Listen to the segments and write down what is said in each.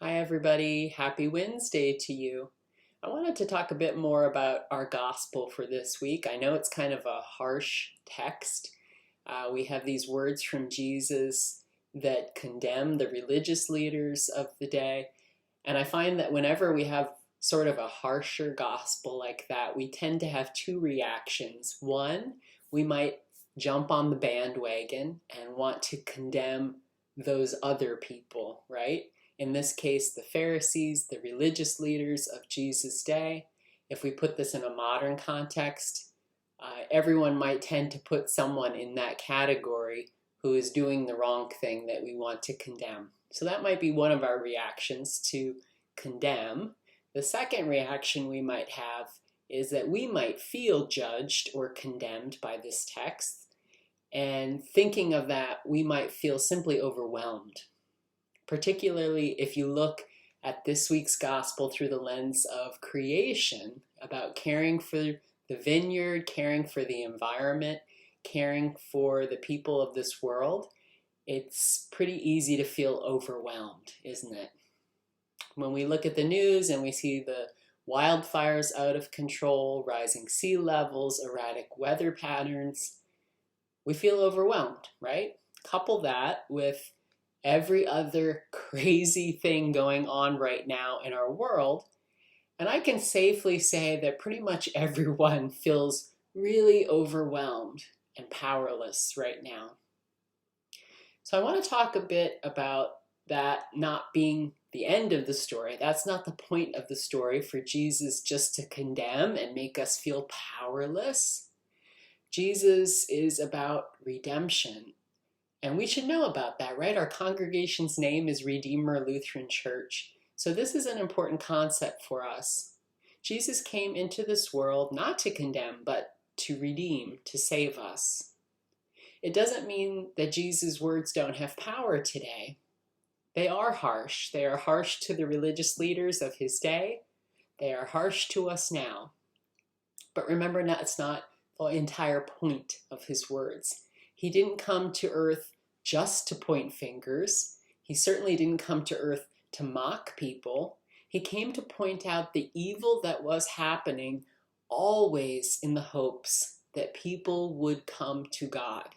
Hi, everybody. Happy Wednesday to you. I wanted to talk a bit more about our gospel for this week. I know it's kind of a harsh text. We have these words from Jesus that condemn the religious leaders of the day. And I find that whenever we have sort of a harsher gospel like that, we tend to have two reactions. One, we might jump on the bandwagon and want to condemn those other people, right? In this case, the Pharisees, the religious leaders of Jesus' day. If we put this in a modern context, everyone might tend to put someone in that category who is doing the wrong thing that we want to condemn. So that might be one of our reactions to condemn. The second reaction we might have is that we might feel judged or condemned by this text. And thinking of that, we might feel simply overwhelmed, particularly if you look at this week's gospel through the lens of creation, about caring for the vineyard, caring for the environment, caring for the people of this world. It's pretty easy to feel overwhelmed, isn't it? When we look at the news and we see the wildfires out of control, rising sea levels, erratic weather patterns, we feel overwhelmed, right? Couple that with every other crazy thing going on right now in our world, and I can safely say that pretty much everyone feels really overwhelmed and powerless right now. So I want to talk a bit about that not being the end of the story. That's not the point of the story, for Jesus just to condemn and make us feel powerless. Jesus is about redemption. And we should know about that, right? Our congregation's name is Redeemer Lutheran Church. So this is an important concept for us. Jesus came into this world not to condemn, but to redeem, to save us. It doesn't mean that Jesus' words don't have power today. They are harsh. They are harsh to the religious leaders of his day. They are harsh to us now. But remember, that's not the entire point of his words. He didn't come to earth just to point fingers. He certainly didn't come to earth to mock people. He came to point out the evil that was happening, always in the hopes that people would come to God,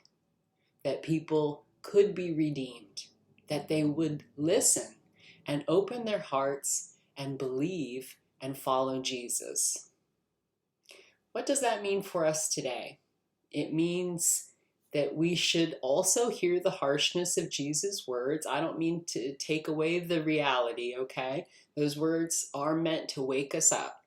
that people could be redeemed, that they would listen and open their hearts and believe and follow Jesus. What does that mean for us today? It means that we should also hear the harshness of Jesus' words. I don't mean to take away the reality, okay? Those words are meant to wake us up.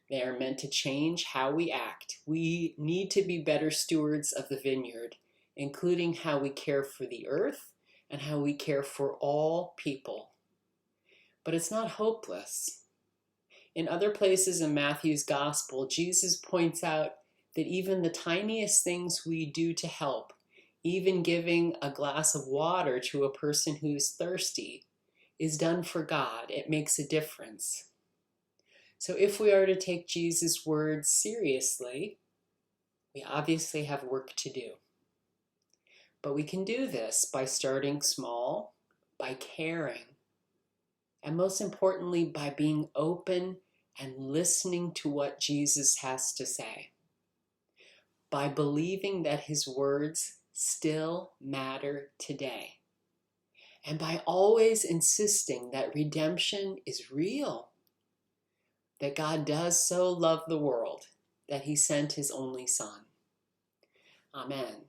They are meant to change how we act. We need to be better stewards of the vineyard, including how we care for the earth and how we care for all people. But it's not hopeless. In other places in Matthew's gospel, Jesus points out that even the tiniest things we do to help, even giving a glass of water to a person who is thirsty, is done for God. It makes a difference. So if we are to take Jesus' words seriously, we obviously have work to do. But we can do this by starting small, by caring, and most importantly, by being open and listening to what Jesus has to say. By believing that his words still matter today. And by always insisting that redemption is real. That God does so love the world that he sent his only Son. Amen.